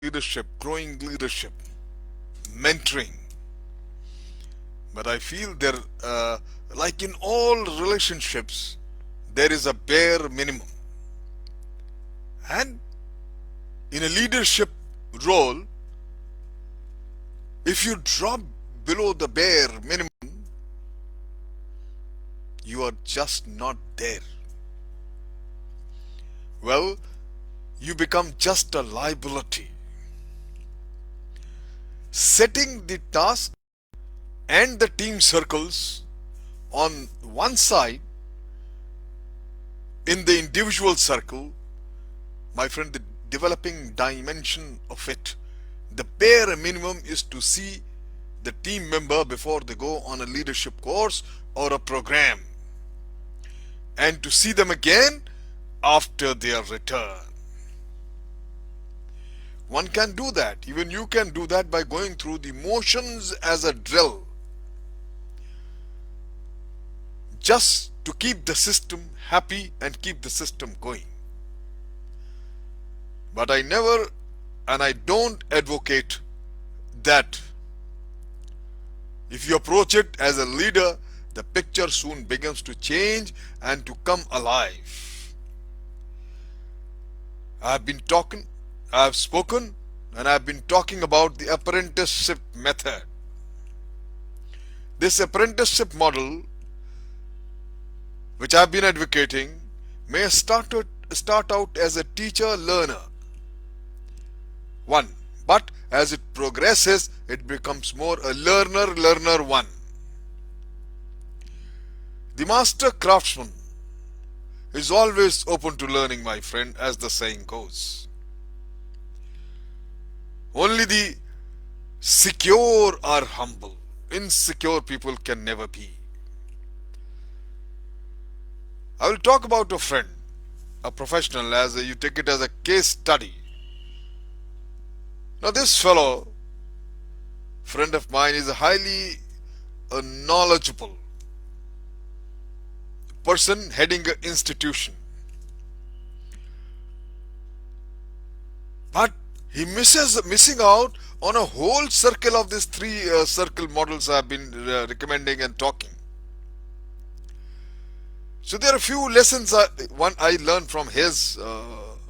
leadership, growing leadership, mentoring. But I feel there, like in all relationships, there is a bare minimum. And in a leadership role, if you drop below the bare minimum, you are just not there. Well, you become just a liability. Setting the task and the team circles on one side in the individual circle, my friend, the developing dimension of it, the bare minimum is to see the team member before they go on a leadership course or a program, and to see them again after their return. One can do that. Even you can do that by going through the motions as a drill, just to keep the system happy and keep the system going. But I never and I don't advocate that. If you approach it as a leader, the picture soon begins to change and to come alive. I've spoken, and I've been talking about the apprenticeship method. This apprenticeship model, which I've been advocating, may start out as a teacher-learner one, but as it progresses, it becomes more a learner-learner one. The master craftsman is always open to learning, my friend, as the saying goes. Only the secure are humble. Insecure people can never be. I will talk about a friend, a professional, as you take it as a case study. Now this fellow, friend of mine, is a highly knowledgeable person heading an institution. But he missing out on a whole circle of these three circle models I have been recommending and talking. So there are a few lessons one I learned from his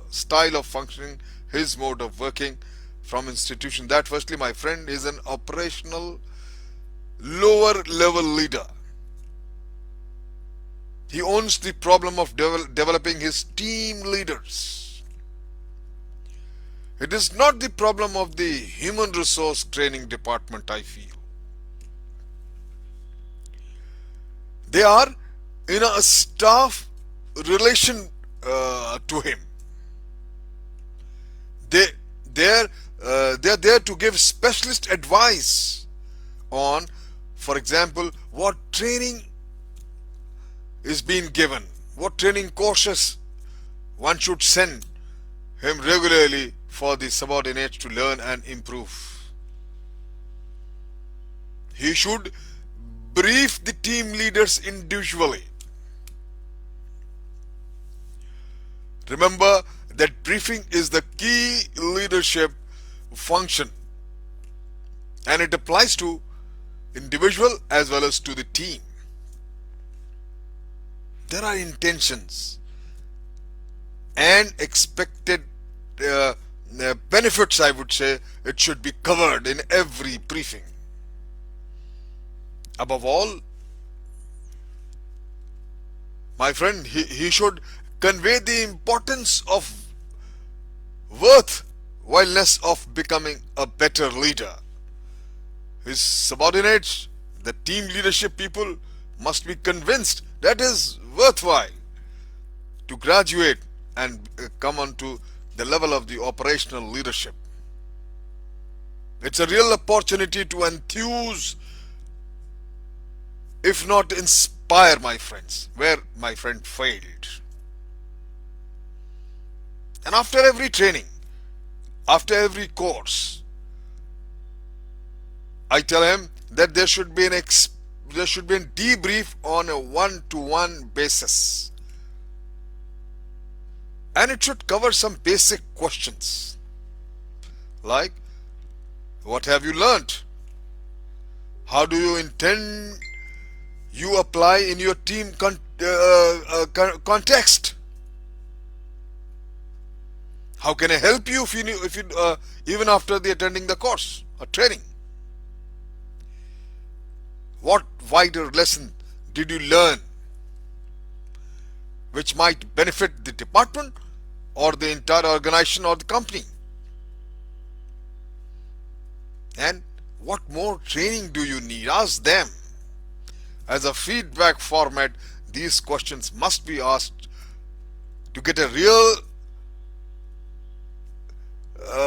style of functioning, his mode of working from institution. That firstly, my friend is an operational lower level leader. He owns the problem of developing his team leaders. It is not the problem of the human resource training department, I feel. They are in a staff relation to him. They're there to give specialist advice on, for example, what training is being given, what training courses one should send him regularly for the subordinates to learn and improve. He should brief the team leaders individually. Remember that briefing is the key leadership function, and it applies to individual as well as to the team. There are intentions and expected benefits, I would say. It should be covered in every briefing. Above all, my friend, he should convey the importance of worthwhileness of becoming a better leader. His subordinates, the team leadership people, must be convinced that is worthwhile to graduate and come on to the level of the operational leadership. It's a real opportunity to enthuse, if not inspire, my friends, where my friend failed. And after every training, after every course, I tell him that there should be a debrief on a one-to-one basis, and it should cover some basic questions like what have you learnt? How do you intend you apply in your team context? How can I help you if you even after the attending the course or training? What wider lesson did you learn which might benefit the department or the entire organization or the company? And what more training do you need? Ask them. As a feedback format, these questions must be asked to get a real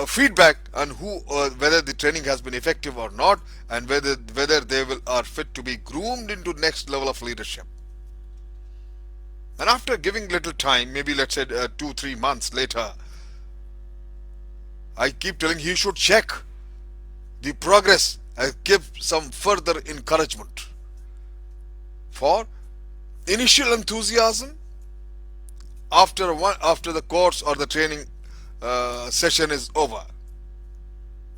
feedback on whether the training has been effective or not, and whether they are fit to be groomed into next level of leadership. And after giving little time, maybe let's say 2-3 months later, I keep telling he should check the progress and give some further encouragement for initial enthusiasm after the course or the training session is over.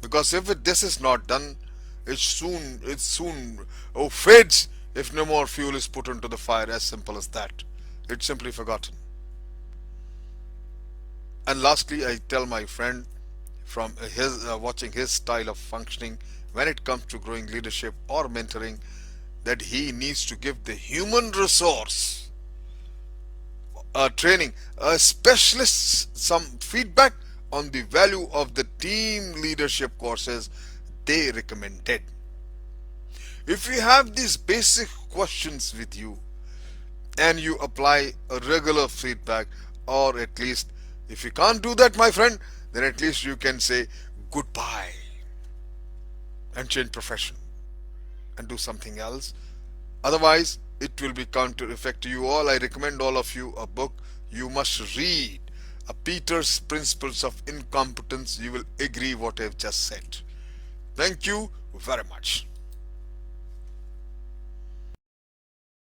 Because if this is not done, it soon fades if no more fuel is put into the fire. As simple as that. It's simply forgotten. And lastly, I tell my friend, from his watching his style of functioning when it comes to growing leadership or mentoring, that he needs to give the human resource training specialists some feedback on the value of the team leadership courses they recommended. If you have these basic questions with you and you apply a regular feedback, or at least if you can't do that, my friend, then at least you can say goodbye and change profession and do something else. Otherwise, it will be counter effect to you all. I recommend all of you a book you must read, Peter's Principles of Incompetence. You will agree what I've just said. Thank you very much.